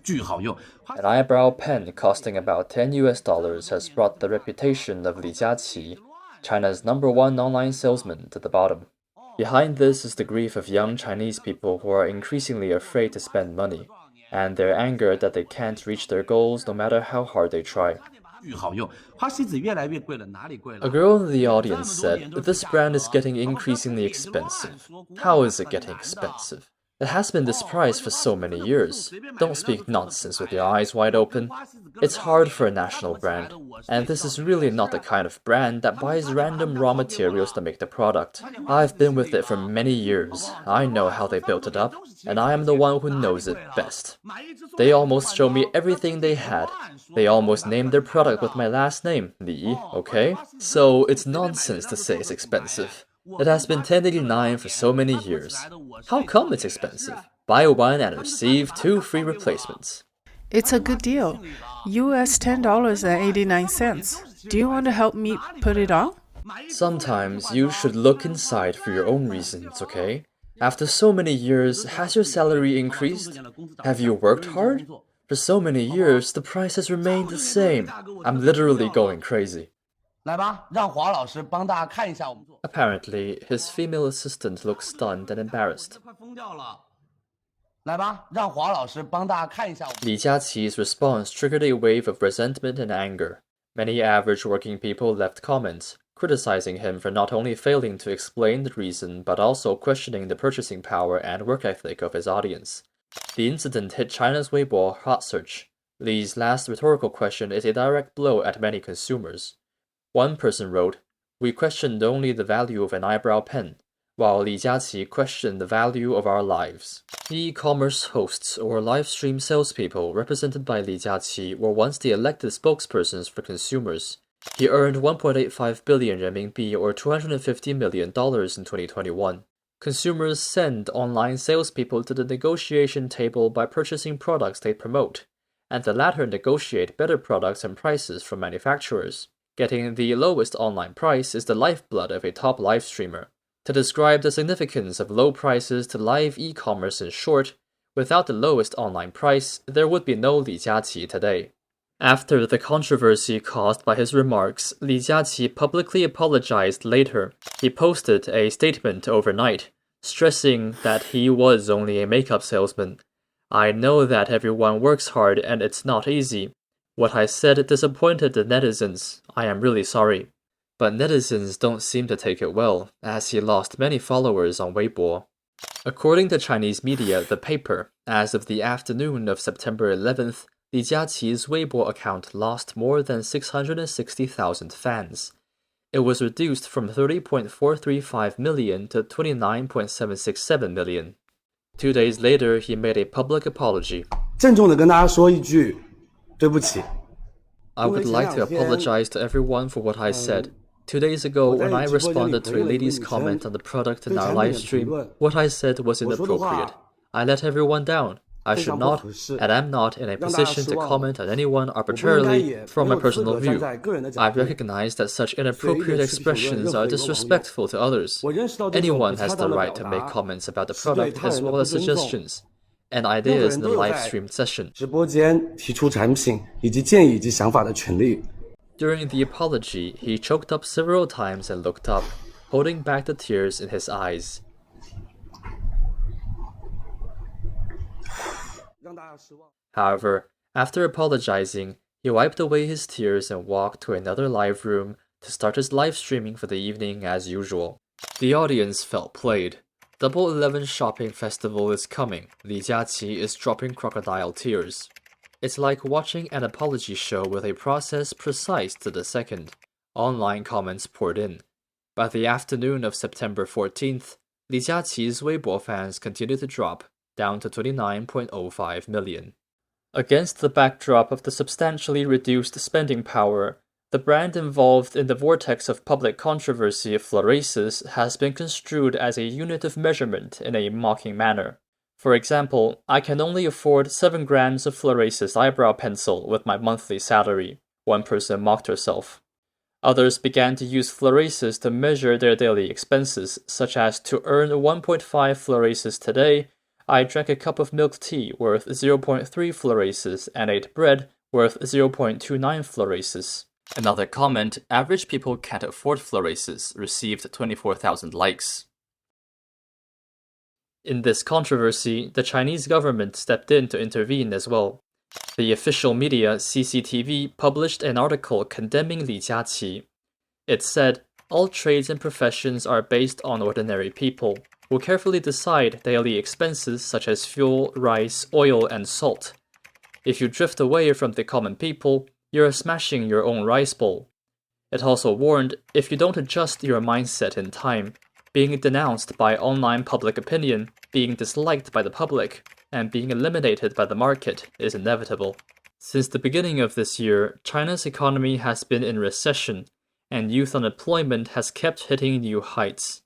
An eyebrow pen costing about $10 has brought the reputation of Li Jiaqi, China's #1 online salesman, to the bottom. Behind this is the grief of young Chinese people who are increasingly afraid to spend money, and their anger that they can't reach their goals no matter how hard they try. A girl in the audience said, "This brand is getting increasingly expensive." How is it getting expensive? It has been this price for so many years. Don't speak nonsense with your eyes wide open. It's hard for a national brand, and this is really not the kind of brand that buys random raw materials to make the product. I've been with it for many years. I know how they built it up, and I am the one who knows it best. They almost showed me everything they had. They almost named their product with my last name, Li, okay? So it's nonsense to say it's expensive. It has been $10.89 for so many years. How come it's expensive? Buy one and receive 2 free replacements. It's a good deal. US $10.89. Do you want to help me put it on? Sometimes you should look inside for your own reasons, okay? After so many years, has your salary increased? Have you worked hard? For so many years, the price has remained the same. I'm literally going crazy. Apparently, his female assistant looks stunned and embarrassed. Li Jiaqi's response triggered a wave of resentment and anger. Many average working people left comments, criticizing him for not only failing to explain the reason but also questioning the purchasing power and work ethic of his audience. The incident hit China's Weibo hot search. Li's last rhetorical question is a direct blow at many consumers. One person wrote, "We questioned only the value of an eyebrow pen, while Li Jiaqi questioned the value of our lives." E-commerce hosts or live stream salespeople represented by Li Jiaqi were once the elected spokespersons for consumers. He earned 1.85 billion renminbi or $250 million in 2021. Consumers send online salespeople to the negotiation table by purchasing products they promote, and the latter negotiate better products and prices from manufacturers. Getting the lowest online price is the lifeblood of a top live streamer. To describe the significance of low prices to live e-commerce in short, without the lowest online price, there would be no Li Jiaqi today. After the controversy caused by his remarks, Li Jiaqi publicly apologized later. He posted a statement overnight, stressing that he was only a makeup salesman. "I know that everyone works hard and it's not easy. What I said disappointed the netizens. I am really sorry." But netizens don't seem to take it well, as he lost many followers on Weibo. According to Chinese media, The Paper, as of the afternoon of September 11th, Li Jiaqi's Weibo account lost more than 660,000 fans. It was reduced from 30.435 million to 29.767 million. 2 days later, he made a public apology. 郑重地跟大家说一句，对不起。 I would like to apologize to everyone for what I said. 2 days ago, when I responded to a lady's comment on the product in our live stream, what I said was inappropriate. I let everyone down. I should not, and am not in a position to comment on anyone arbitrarily from my personal view. I recognize that such inappropriate expressions are disrespectful to others. Anyone has the right to make comments about the product as well as suggestions and ideas in the live stream session. 直播间提出产品以及建议以及想法的权利。 During the apology, he choked up several times and looked up, holding back the tears in his eyes. However, after apologizing, he wiped away his tears and walked to another live room to start his live streaming for the evening as usual. The audience felt played. Double 11 Shopping Festival is coming. Li Jiaqi is dropping crocodile tears. It's like watching an apology show with a process precise to the second. Online comments poured in. By the afternoon of September 14th, Li Jiaqi's Weibo fans continued to drop, down to 29.05 million. Against the backdrop of the substantially reduced spending power, the brand involved in the vortex of public controversy of fluoresces has been construed as a unit of measurement in a mocking manner. For example, I can only afford 7 grams of fluoresces eyebrow pencil with my monthly salary, one person mocked herself. Others began to use fluoresces to measure their daily expenses, such as to earn 1.5 fluoresces today, I drank a cup of milk tea worth 0.3 fluoraces and ate bread worth 0.29 fluoraces. Another comment, average people can't afford fluoraces, received 24,000 likes. In this controversy, the Chinese government stepped in to intervene as well. The official media, CCTV, published an article condemning Li Jiaqi. It said, all trades and professions are based on ordinary people, who carefully decide daily expenses such as fuel, rice, oil, and salt. If you drift away from the common people, you're smashing your own rice bowl. It also warned, if you don't adjust your mindset in time, being denounced by online public opinion, being disliked by the public, and being eliminated by the market is inevitable. Since the beginning of this year, China's economy has been in recession, and youth unemployment has kept hitting new heights.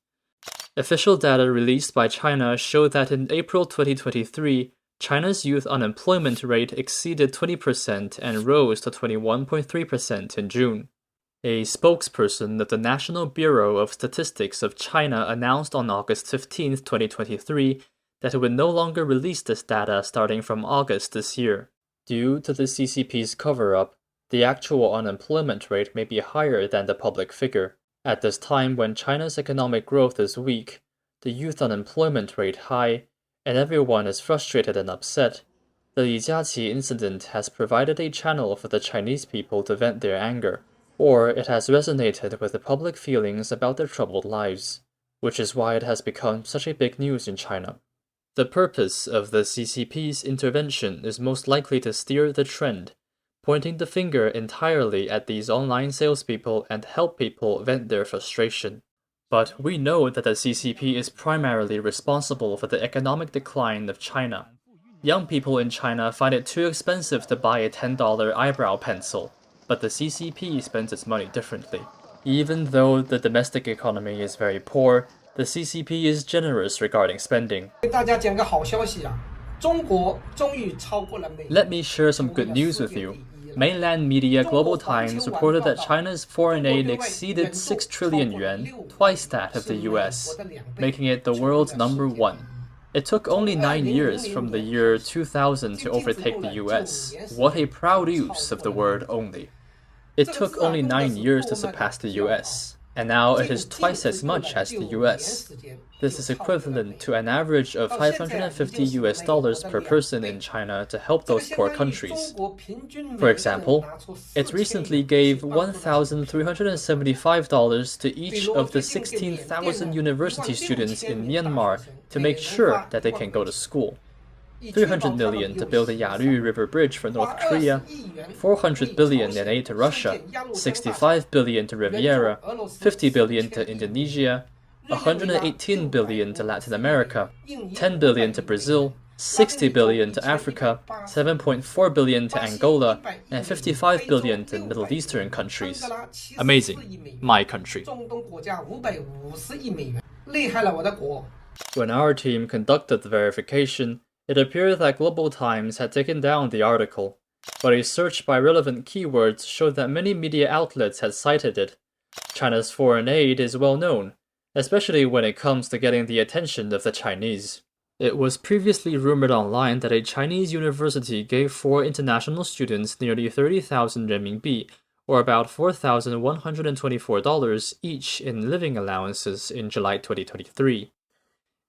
Official data released by China show that in April 2023, China's youth unemployment rate exceeded 20% and rose to 21.3% in June. A spokesperson of the National Bureau of Statistics of China announced on August 15, 2023, that it would no longer release this data starting from August this year. Due to the CCP's cover-up, the actual unemployment rate may be higher than the public figure. At this time when China's economic growth is weak, the youth unemployment rate high, and everyone is frustrated and upset, the Li Jiaqi incident has provided a channel for the Chinese people to vent their anger, or it has resonated with the public feelings about their troubled lives, which is why it has become such a big news in China. The purpose of the CCP's intervention is most likely to steer the trend, pointing the finger entirely at these online salespeople and help people vent their frustration. But we know that the CCP is primarily responsible for the economic decline of China. Young people in China find it too expensive to buy a $10 eyebrow pencil, but the CCP spends its money differently. Even though the domestic economy is very poor, the CCP is generous regarding spending. Let me share some good news with you. Mainland media Global Times reported that China's foreign aid exceeded 6 trillion yuan, twice that of the US, making it the world's #1. It took only 9 years from the year 2000 to overtake the US. What a proud use of the word only. It took only 9 years to surpass the US, and now it is twice as much as the US. This is equivalent to an average of $550 per person in China to help those poor countries. For example, it recently gave $1,375 to each of the 16,000 university students in Myanmar to make sure that they can go to school. 300 million to build the Yalu River Bridge for North Korea, 400 billion in aid to Russia, 65 billion to Riviera, 50 billion to Indonesia, 118 billion to Latin America, 10 billion to Brazil, 60 billion to Africa, 7.4 billion to Angola, and 55 billion to Middle Eastern countries. Amazing. My country. When our team conducted the verification, it appeared that Global Times had taken down the article, but a search by relevant keywords showed that many media outlets had cited it. China's foreign aid is well known, especially when it comes to getting the attention of the Chinese. It was previously rumored online that a Chinese university gave 4 international students nearly 30,000 renminbi, or about $4,124 each in living allowances in July 2023.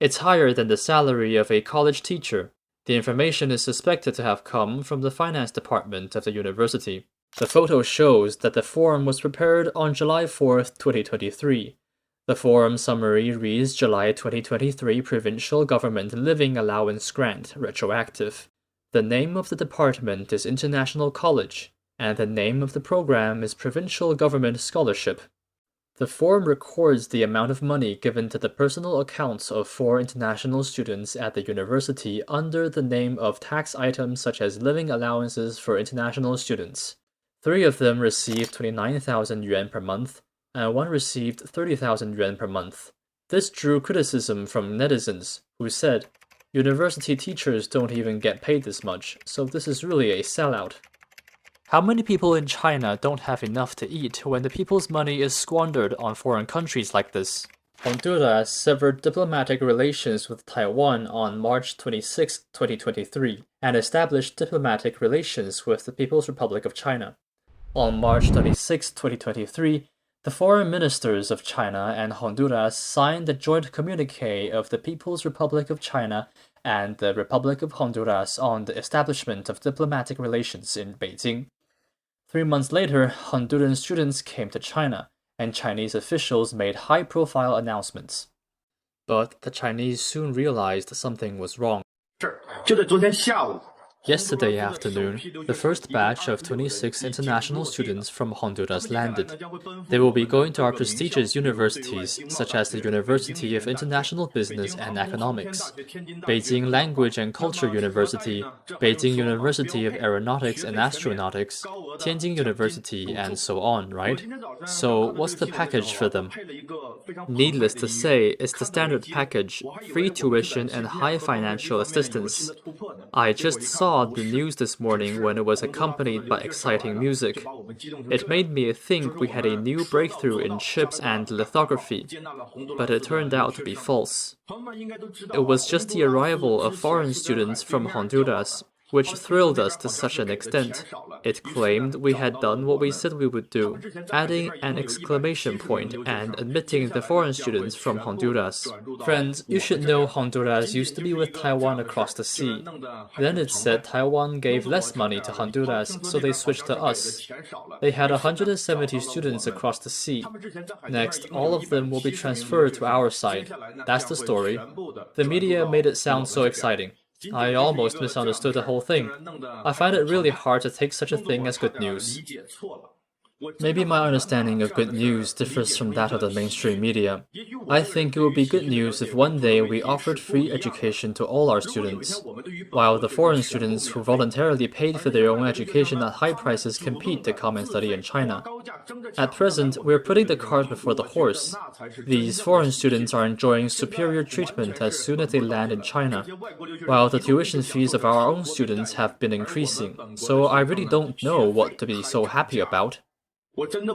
It's higher than the salary of a college teacher. The information is suspected to have come from the finance department of the university. The photo shows that the form was prepared on July 4th, 2023. The form summary reads July 2023 Provincial Government Living Allowance Grant, retroactive. The name of the department is International College, and the name of the program is Provincial Government Scholarship. The form records the amount of money given to the personal accounts of 4 international students at the university under the name of tax items such as living allowances for international students. 3 of them received 29,000 yuan per month, and 1 received 30,000 yuan per month. This drew criticism from netizens, who said, "University teachers don't even get paid this much, so this is really a sellout." How many people in China don't have enough to eat when the people's money is squandered on foreign countries like this? Honduras severed diplomatic relations with Taiwan on March 26, 2023, and established diplomatic relations with the People's Republic of China. On March 26, 2023, the foreign ministers of China and Honduras signed a joint communique of the People's Republic of China and the Republic of Honduras on the establishment of diplomatic relations in Beijing. 3 months later, Honduran students came to China, and Chinese officials made high-profile announcements. But the Chinese soon realized something was wrong. Yesterday afternoon, the first batch of 26 international students from Honduras landed. They will be going to our prestigious universities, such as the University of International Business and Economics, Beijing Language and Culture University, Beijing University of Aeronautics and Astronautics, Tianjin University, and so on, right? So, what's the package for them? Needless to say, it's the standard package, free tuition and high financial assistance. I just saw the news this morning when it was accompanied by exciting music. It made me think we had a new breakthrough in chips and lithography, but it turned out to be false. It was just the arrival of foreign students from Honduras, which thrilled us to such an extent. It claimed we had done what we said we would do, adding an exclamation point and admitting the foreign students from Honduras. Friends, you should know Honduras used to be with Taiwan across the sea. Then it said Taiwan gave less money to Honduras, so they switched to us. They had 170 students across the sea. Next, all of them will be transferred to our side. That's the story. The media made it sound so exciting. I almost misunderstood the whole thing. I find it really hard to take such a thing as good news. Maybe my understanding of good news differs from that of the mainstream media. I think it would be good news if one day we offered free education to all our students, while the foreign students who voluntarily paid for their own education at high prices compete to come and study in China. At present, we're putting the cart before the horse. These foreign students are enjoying superior treatment as soon as they land in China, while the tuition fees of our own students have been increasing, so I really don't know what to be so happy about. According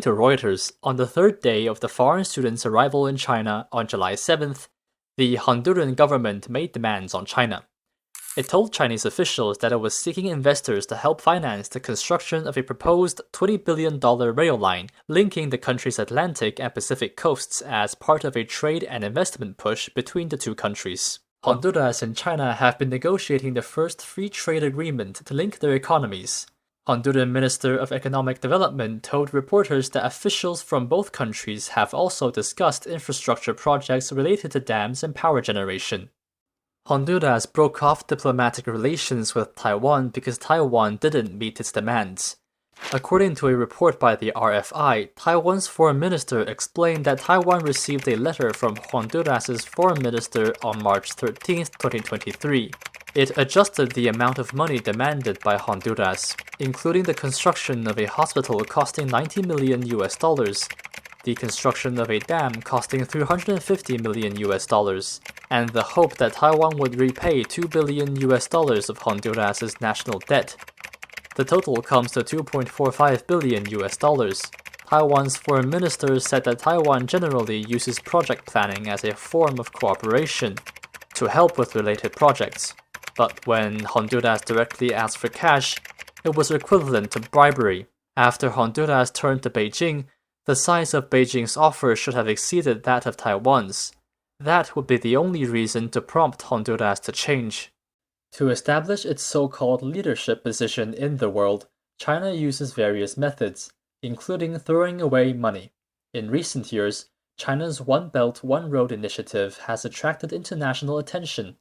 to Reuters, on the third day of the foreign students' arrival in China on July 7th, the Honduran government made demands on China. It told Chinese officials that it was seeking investors to help finance the construction of a proposed $20 billion rail line linking the country's Atlantic and Pacific coasts as part of a trade and investment push between the two countries. Honduras and China have been negotiating the first free trade agreement to link their economies. Honduran Minister of Economic Development told reporters that officials from both countries have also discussed infrastructure projects related to dams and power generation. Honduras broke off diplomatic relations with Taiwan because Taiwan didn't meet its demands. According to a report by the RFI, Taiwan's foreign minister explained that Taiwan received a letter from Honduras's foreign minister on March 13, 2023. It adjusted the amount of money demanded by Honduras, including the construction of a hospital costing $90 million, the construction of a dam costing $350 million, and the hope that Taiwan would repay $2 billion of Honduras's national debt. The total comes to $2.45 billion. Taiwan's foreign minister said that Taiwan generally uses project planning as a form of cooperation to help with related projects. But when Honduras directly asked for cash, it was equivalent to bribery. After Honduras turned to Beijing, the size of Beijing's offer should have exceeded that of Taiwan's. That would be the only reason to prompt Honduras to change. To establish its so-called leadership position in the world, China uses various methods, including throwing away money. In recent years, China's One Belt, One Road initiative has attracted international attention.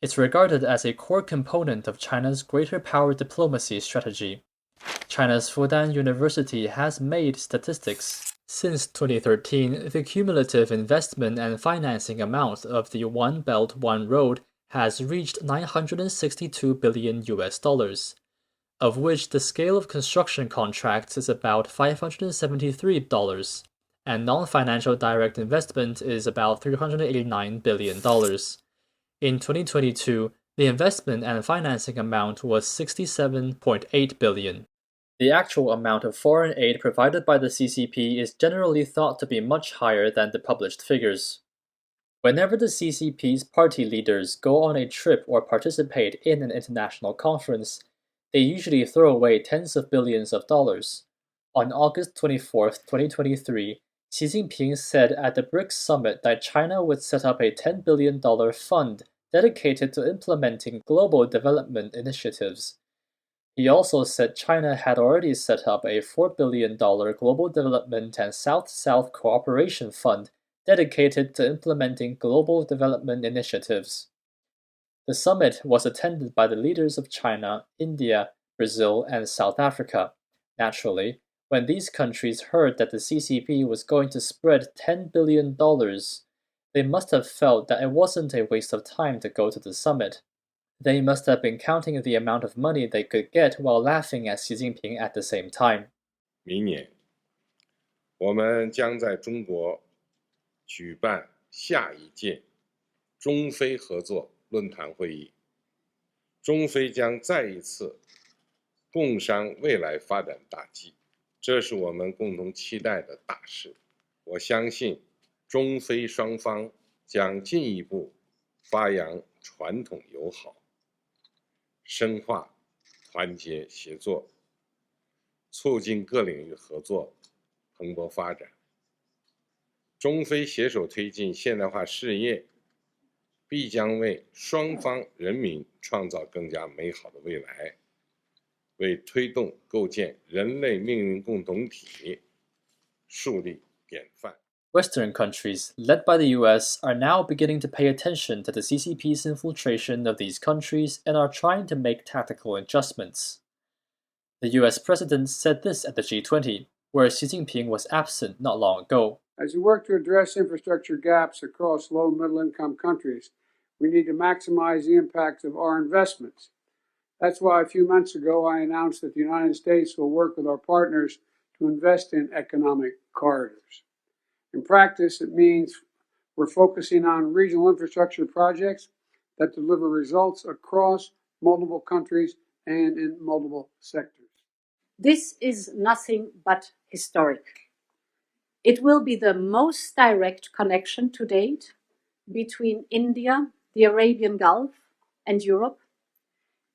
It's regarded as a core component of China's greater power diplomacy strategy. China's Fudan University has made statistics. Since 2013, the cumulative investment and financing amount of the One Belt, One Road has reached $962 billion, of which the scale of construction contracts is about $573, and non-financial direct investment is about $389 billion. In 2022, the investment and financing amount was $67.8 billion. The actual amount of foreign aid provided by the CCP is generally thought to be much higher than the published figures. Whenever the CCP's party leaders go on a trip or participate in an international conference, they usually throw away tens of billions of dollars. On August 24, 2023, Xi Jinping said at the BRICS summit that China would set up a $10 billion fund dedicated to implementing global development initiatives. He also said China had already set up a $4 billion Global Development and South-South Cooperation Fund dedicated to implementing global development initiatives. The summit was attended by the leaders of China, India, Brazil, and South Africa. Naturally, when these countries heard that the CCP was going to spread $10 billion, they must have felt that it wasn't a waste of time to go to the summit. They must have been counting the amount of money they could get while laughing at Xi Jinping at the same time. 明年，我们将在中国举办下一届中非合作论坛会议，中非将再一次共商未来发展大计，这是我们共同期待的大事。我相信，中非双方将进一步发扬传统友好。 深化团结协作，促进各领域合作蓬勃发展。中非携手推进现代化事业，必将为双方人民创造更加美好的未来，为推动构建人类命运共同体树立典范。 Western countries, led by the US, are now beginning to pay attention to the CCP's infiltration of these countries and are trying to make tactical adjustments. The US president said this at the G20, where Xi Jinping was absent not long ago. As we work to address infrastructure gaps across low and middle-income countries, we need to maximize the impact of our investments. That's why a few months ago I announced that the United States will work with our partners to invest in economic corridors. In practice, it means we're focusing on regional infrastructure projects that deliver results across multiple countries and in multiple sectors. This is nothing but historic. It will be the most direct connection to date between India, the Arabian Gulf, and Europe,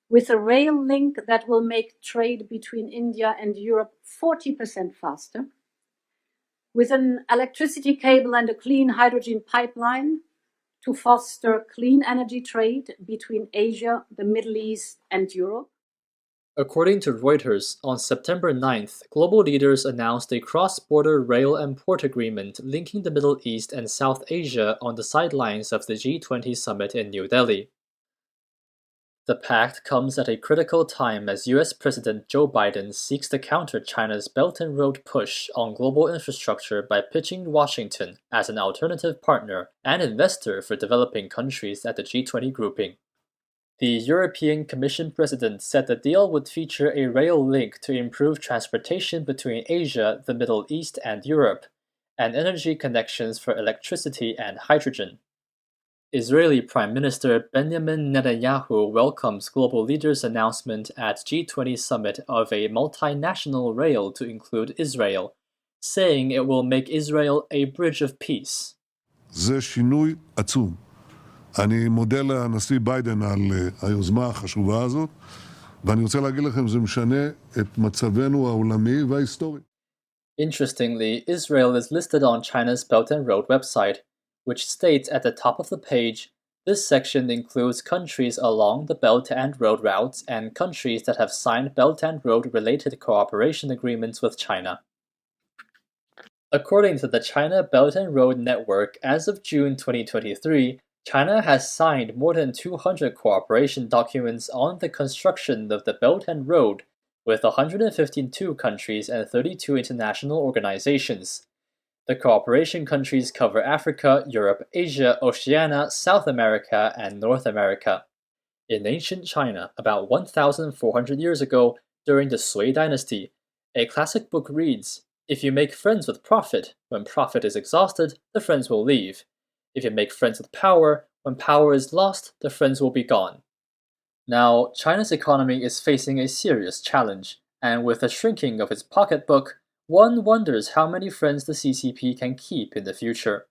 with a rail link that will make trade between India and Europe 40% faster, with an electricity cable and a clean hydrogen pipeline to foster clean energy trade between Asia, the Middle East, and Europe. According to Reuters, on September 9th, global leaders announced a cross-border rail and port agreement linking the Middle East and South Asia on the sidelines of the G20 summit in New Delhi. The pact comes at a critical time as US President Joe Biden seeks to counter China's Belt and Road push on global infrastructure by pitching Washington as an alternative partner and investor for developing countries at the G20 grouping. The European Commission president said the deal would feature a rail link to improve transportation between Asia, the Middle East, and Europe, and energy connections for electricity and hydrogen. Israeli Prime Minister Benjamin Netanyahu welcomes global leaders' announcement at G20 summit of a multinational rail to include Israel, saying it will make Israel a bridge of peace. זה שינוי עצום. אני מודה לנשיא ביידן על היוזמה החשובה הזאת, ואני רוצה להגיד לכם, זה משנה את מצבנו העולמי וההיסטורי. Interestingly, Israel is listed on China's Belt and Road website, which states at the top of the page, this section includes countries along the Belt and Road routes and countries that have signed Belt and Road related cooperation agreements with China. According to the China Belt and Road Network, as of June 2023, China has signed more than 200 cooperation documents on the construction of the Belt and Road with 152 countries and 32 international organizations. The cooperation countries cover Africa, Europe, Asia, Oceania, South America, and North America. In ancient China, about 1,400 years ago, during the Sui dynasty, a classic book reads, "If you make friends with profit, when profit is exhausted, the friends will leave. If you make friends with power, when power is lost, the friends will be gone." Now, China's economy is facing a serious challenge, and with the shrinking of its pocketbook, one wonders how many friends the CCP can keep in the future.